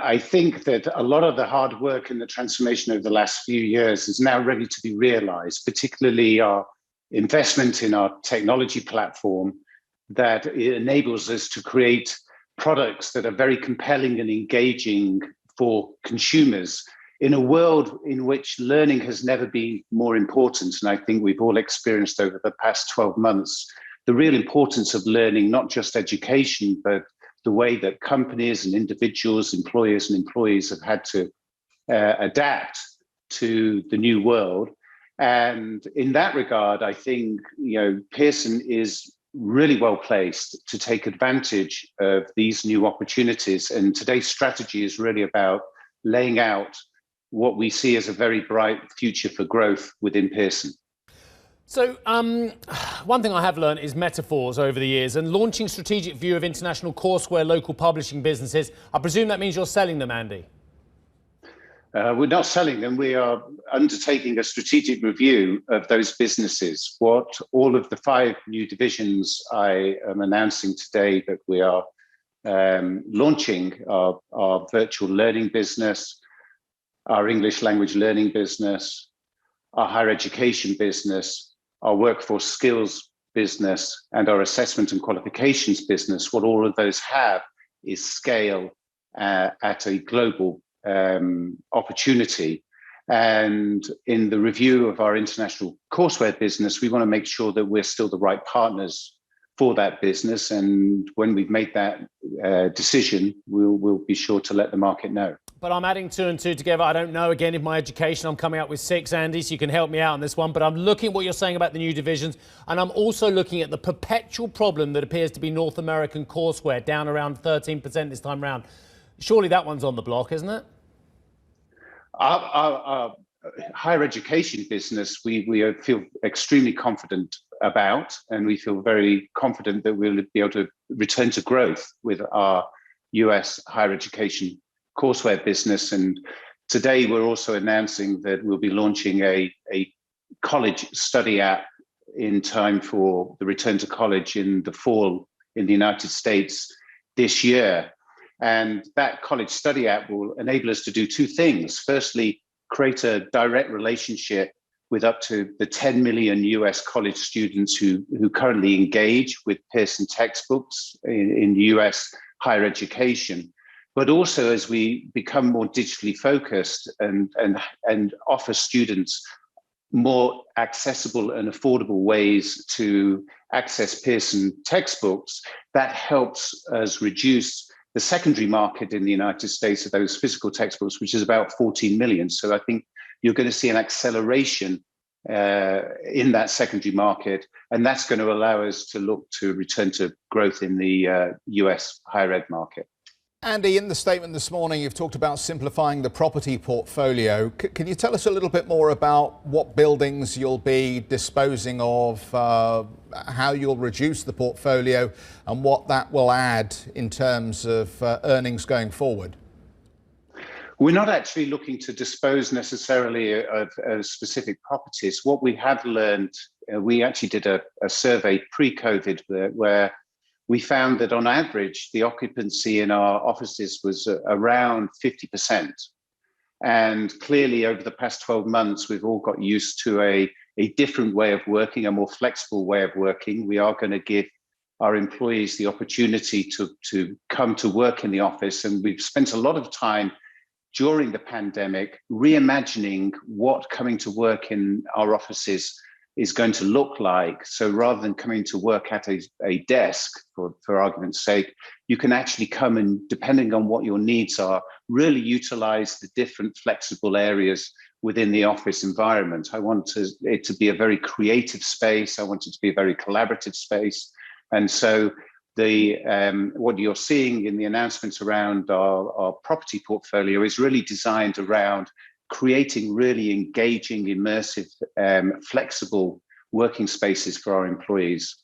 I think that a lot of the hard work and the transformation over the last few years is now ready to be realized, particularly our investment in our technology platform that enables us to create products that are very compelling and engaging for consumers in a world in which learning has never been more important. And I think we've all experienced over the past 12 months the real importance of learning, not just education, but the way that companies and individuals, employers and employees have had to adapt to the new world. And in that regard, I think Pearson is really well placed to take advantage of these new opportunities. And today's strategy is really about laying out what we see as a very bright future for growth within Pearson. So one thing I have learned is metaphors over the years, and launching strategic view of international courseware local publishing businesses. I presume that means you're selling them, Andy? We're not selling them. We are undertaking a strategic review of those businesses. What all of the 5 new divisions I am announcing today that we are launching are our virtual learning business, our English language learning business, our higher education business, our workforce skills business, and our assessment and qualifications business. What all of those have is scale at a global opportunity. And in the review of our international courseware business, we want to make sure that we're still the right partners for that business. And when we've made that decision, we'll be sure to let the market know. But I'm adding 2 and 2 together. I don't know, again, in my education, I'm coming up with 6, Andy, so you can help me out on this one. But I'm looking at what you're saying about the new divisions, and I'm also looking at the perpetual problem that appears to be North American courseware, down around 13% this time round. Surely that one's on the block, isn't it? Our higher education business, we feel extremely confident about, and we feel very confident that we'll be able to return to growth with our US higher education courseware business. And today we're also announcing that we'll be launching a college study app in time for the return to college in the fall in the United States this year. And that college study app will enable us to do 2 things. Firstly, create a direct relationship with up to the 10 million US college students who currently engage with Pearson textbooks in US higher education. But also, as we become more digitally focused and offer students more accessible and affordable ways to access Pearson textbooks, that helps us reduce the secondary market in the United States of those physical textbooks, which is about 14 million. So I think you're going to see an acceleration in that secondary market, and that's going to allow us to look to return to growth in the US higher ed market. Andy, in the statement this morning, you've talked about simplifying the property portfolio. Can you tell us a little bit more about what buildings you'll be disposing of, how you'll reduce the portfolio, and what that will add in terms of earnings going forward? We're not actually looking to dispose necessarily of specific properties. What we have learned, we actually did a survey pre-COVID where we found that on average, the occupancy in our offices was around 50%. And clearly over the past 12 months, we've all got used to a different way of working, a more flexible way of working. We are going to give our employees the opportunity to come to work in the office. And we've spent a lot of time during the pandemic reimagining what coming to work in our offices is going to look like. So rather than coming to work at a desk, for argument's sake, you can actually come and, depending on what your needs are, really utilize the different flexible areas within the office environment. I want it to be a very creative space. I want it to be a very collaborative space. And so what you're seeing in the announcements around our property portfolio is really designed around creating really engaging, immersive, flexible working spaces for our employees.